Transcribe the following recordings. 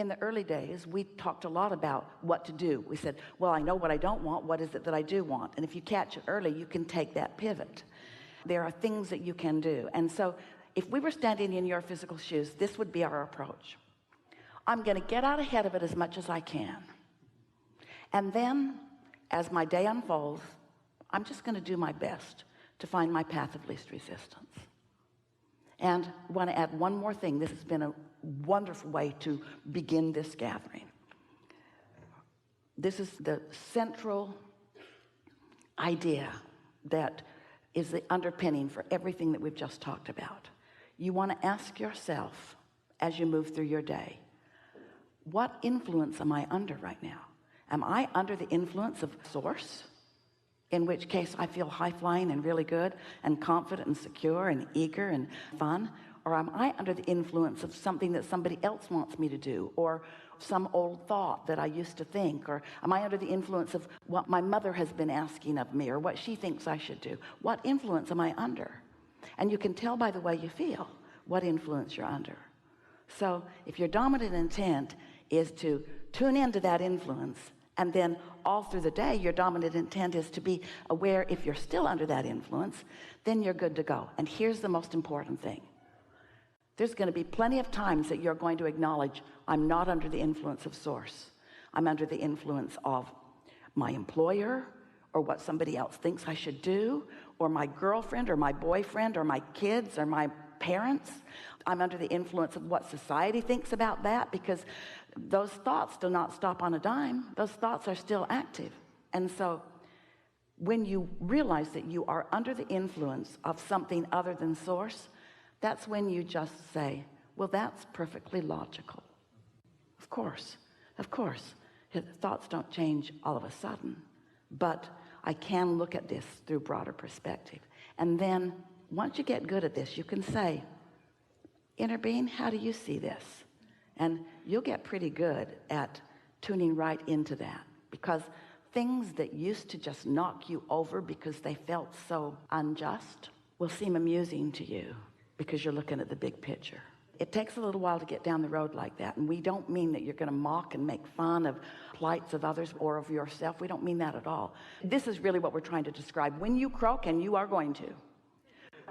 In the early days, we talked a lot about what to do. We said, well, I know what I don't want. What is it that I do want? And if you catch it early, you can take that pivot. There are things that you can do. And so if we were standing in your physical shoes, this would be our approach. I'm going to get out ahead of it as much as I can. And then as my day unfolds, I'm just going to do my best to find my path of least resistance. And I want to add one more thing. This has been a wonderful way to begin this gathering. This is the central idea that is the underpinning for everything that we've just talked about. You want to ask yourself as you move through your day, what influence am I under right now? Am I under the influence of source? In which case I feel high-flying and really good and confident and secure and eager and fun. Or am I under the influence of something that somebody else wants me to do, or some old thought that I used to think? Or am I under the influence of what my mother has been asking of me, or what she thinks I should do? What influence am I under? And you can tell by the way you feel what influence you're under. So if your dominant intent is to tune into that influence, and then all through the day your dominant intent is to be aware if you're still under that influence, then you're good to go. And here's the most important thing. There's going to be plenty of times that you're going to acknowledge, I'm not under the influence of source. I'm under the influence of my employer, or what somebody else thinks I should do, or my girlfriend or my boyfriend or my kids or my parents. I'm under the influence of what society thinks about that, because those thoughts do not stop on a dime. Those thoughts are still active. And so when you realize that you are under the influence of something other than source, that's when you just say, well, that's perfectly logical. Of course, thoughts don't change all of a sudden, but I can look at this through broader perspective. And then once you get good at this, you can say, inner being, how do you see this? And you'll get pretty good at tuning right into that, because things that used to just knock you over because they felt so unjust will seem amusing to you because you're looking at the big picture. It takes a little while to get down the road like that. And we don't mean that you're going to mock and make fun of plights of others or of yourself. We don't mean that at all. This is really what we're trying to describe. When you croak, and you are going to,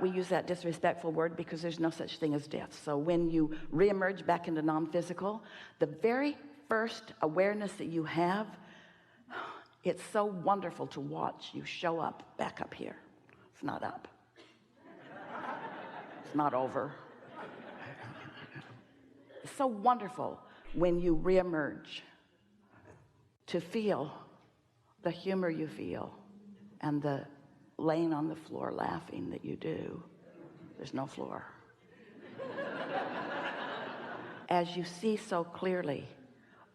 we use that disrespectful word because there's no such thing as death. So when you reemerge back into non-physical, the very first awareness that you have, it's so wonderful to watch you show up back up here. It's not up. It's not over. It's so wonderful when you reemerge to feel the humor you feel and the laying on the floor laughing that you do. There's no floor. As you see so clearly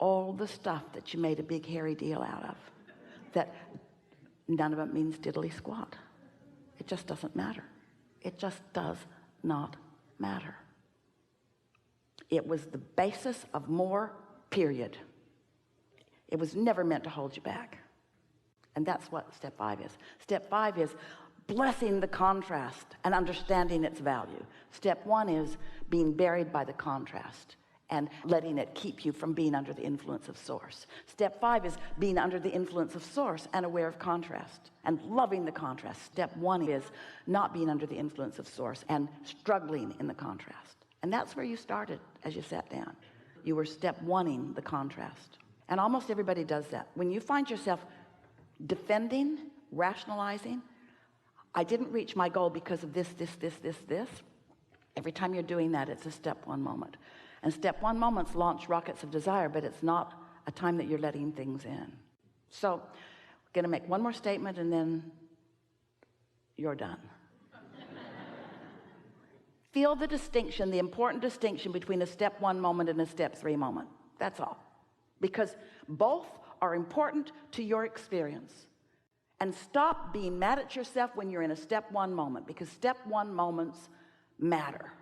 all the stuff that you made a big hairy deal out of, that none of it means diddly squat. It just doesn't matter. It just does not matter. It was the basis of more, period. It was never meant to hold you back. And that's what step 5 is. Step 5 is blessing the contrast and understanding its value. Step 1 is being buried by the contrast and letting it keep you from being under the influence of source. Step 5 is being under the influence of source and aware of contrast and loving the contrast. Step 1 is not being under the influence of source and struggling in the contrast. And that's where you started as you sat down. You were step 1ing the contrast. And almost everybody does that. When you find yourself defending, rationalizing, I didn't reach my goal because of this. Every time you're doing that, it's a step 1 moment. And step 1 moments launch rockets of desire, but it's not a time that you're letting things in. So we're going to make one more statement and then you're done. Feel the distinction, the important distinction between a step 1 moment and a step 3 moment. That's all. Because both are important to your experience. And stop being mad at yourself when you're in a step 1 moment, because step 1 moments matter.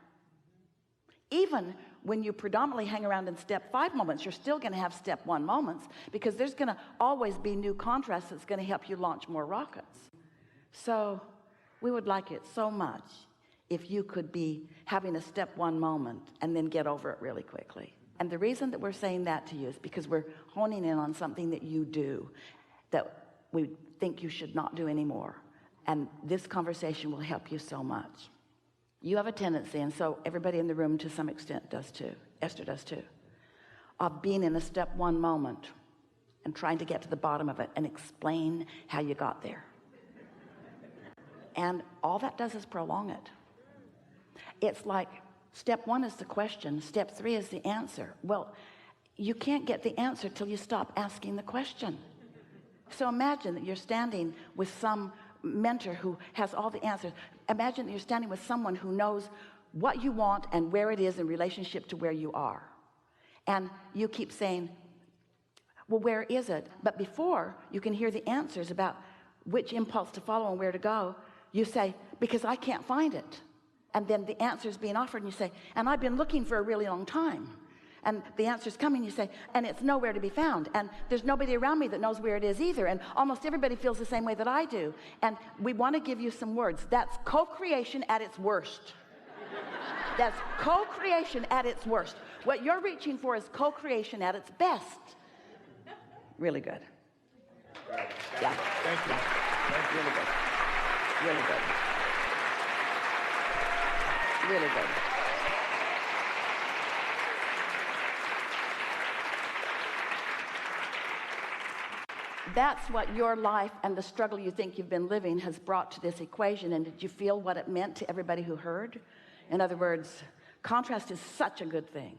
Even when you predominantly hang around in step 5 moments, you're still going to have step 1 moments, because there's going to always be new contrast that's going to help you launch more rockets. So we would like it so much if you could be having a step 1 moment and then get over it really quickly. And the reason that we're saying that to you is because we're honing in on something that you do that we think you should not do anymore. And this conversation will help you so much. You have a tendency, and so everybody in the room to some extent does too, Esther does too, of being in a step one moment and trying to get to the bottom of it and explain how you got there. And all that does is prolong it. It's like step one is the question, step three is the answer. Well, you can't get the answer till you stop asking the question. So imagine that you're standing with some mentor who has all the answers. Imagine that you're standing with someone who knows what you want and where it is in relationship to where you are. And you keep saying, well, where is it? But before you can hear the answers about which impulse to follow and where to go, you say, because I can't find it. And then the answer is being offered and you say, and I've been looking for a really long time. And the answer's coming, you say, and it's nowhere to be found. And there's nobody around me that knows where it is either. And almost everybody feels the same way that I do. And we want to give you some words. That's co-creation at its worst. That's co-creation at its worst. What you're reaching for is co-creation at its best. Really good. Yeah. Thank you. Really good. Really good. Really good. That's what your life and the struggle you think you've been living has brought to this equation. And did you feel what it meant to everybody who heard? In other words, contrast is such a good thing.